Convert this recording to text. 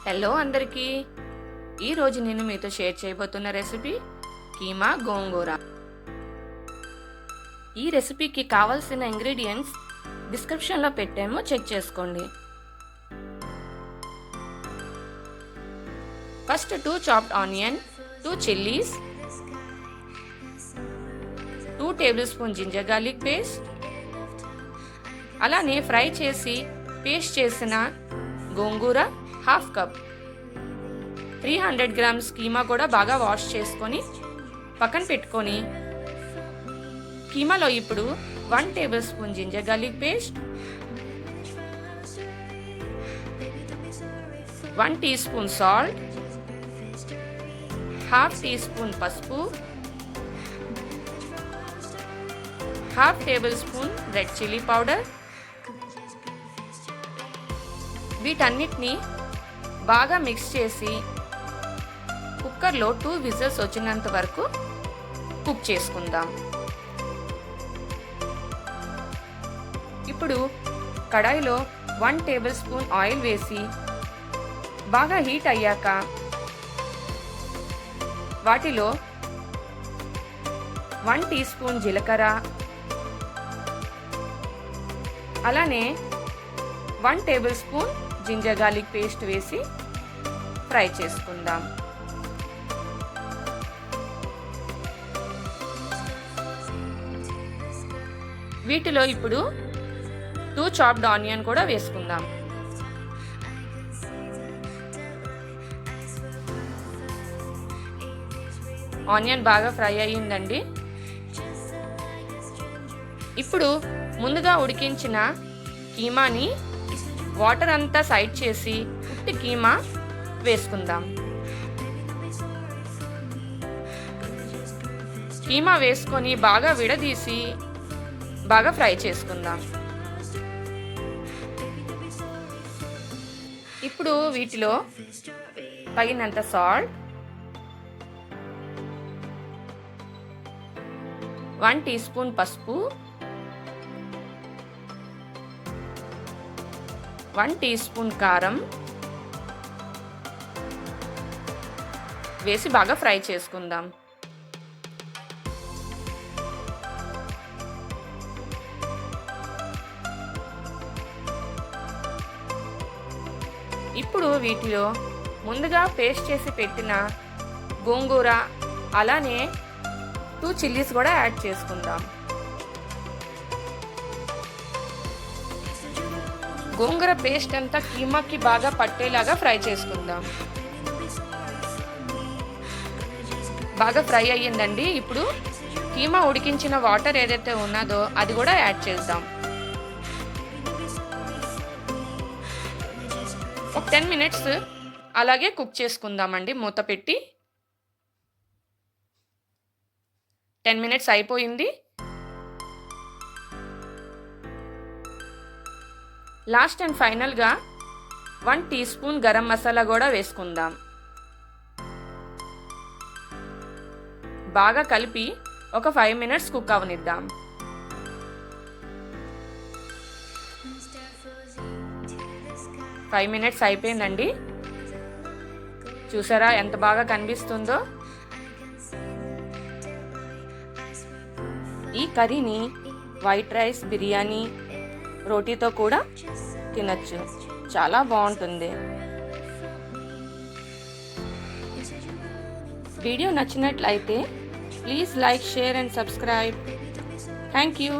Hello అందరికీ. ఈరోజు నేను మీతో షేర్ చేయబోతున్న రెసిపీ కీమా గోంగూర. ఈ రెసిపీకి కావాల్సిన ఇంగ్రీడియంట్స్ డిస్క్రిప్షన్లో పెట్టాము, చెక్ చేసుకోండి. First 2 chopped onion, 2 chillies, 2 table spoon ginger garlic paste, అలానే ఫ్రై చేసి పేస్ట్ చేసిన గోంగూర హాఫ్ కప్, 300 గ్రామ్స్ కీమా కూడా బాగా వాష్ చేసుకొని పక్కన పెట్టుకొని, కీమాలో ఇప్పుడు 1 table spoon ginger garlic paste, 1 teaspoon salt, half teaspoon పసుపు, half tablespoon red chilli powder, వీటన్నిటిని బాగా మిక్స్ చేసి కుక్కర్లో 2 విజిల్స్ వచ్చినంత వరకు కుక్ చేసుకుందాం. ఇప్పుడు కడాయిలో 1 టేబుల్ స్పూన్ ఆయిల్ వేసి బాగా హీట్ అయ్యాక వాటిలో 1 టీ స్పూన్ జీలకర్ర, అలానే 1 table spoon ginger garlic paste వేసి ఫ్రై చేసుకుందాం. వీటిలో ఇప్పుడు 2 చాప్డ్ ఆనియన్ కూడా వేసుకుందాం. ఆనియన్ బాగా ఫ్రై అయ్యిందండి. ఇప్పుడు ముందుగా ఉడికించిన కీమాని వాటర్ అంతా సైడ్ చేసి ఉత్తి కీమా వేసుకుందాం. కీమా వేసుకొని బాగా విడదీసి బాగా ఫ్రై చేసుకుందాం. ఇప్పుడు వీటిలో తగినంత సాల్ట్, 1 టీ స్పూన్ పసుపు, 1 టీ స్పూన్ కారం వేసి బాగా ఫ్రై చేసుకుందాం. ఇప్పుడు వీటిలో ముందుగా పేస్ట్ చేసి పెట్టిన గోంగూర, అలానే 2 చిల్లీస్ కూడా యాడ్ చేసుకుందాం. గోంగూర పేస్ట్ అంతా కీమాకి బాగా పట్టేలాగా ఫ్రై చేసుకుందాం. బాగా ఫ్రై అయ్యిందండి. ఇప్పుడు కీమా ఉడికించిన వాటర్ ఏదైతే ఉన్నదో అది కూడా యాడ్ చేద్దాం. ఒక 10 మినిట్స్ అలాగే కుక్ చేసుకుందామండి మూత పెట్టి. 10 మినిట్స్ అయిపోయింది. లాస్ట్ అండ్ ఫైనల్గా 1 టీ స్పూన్ గరం మసాలా కూడా వేసుకుందాం. బాగా కలిపి ఒక 5 మినిట్స్ కుక్ అవనిద్దాం. ఫైవ్ మినిట్స్ అయిపోయిందండి. చూసారా ఎంత బాగా కనిపిస్తుందో. ఈ కర్రీని వైట్ రైస్, బిర్యానీ, రోటీతో కూడా తినచ్చు. చాలా బాగుంటుంది. వీడియో నచ్చినట్లయితే please like, share and subscribe. Thank you.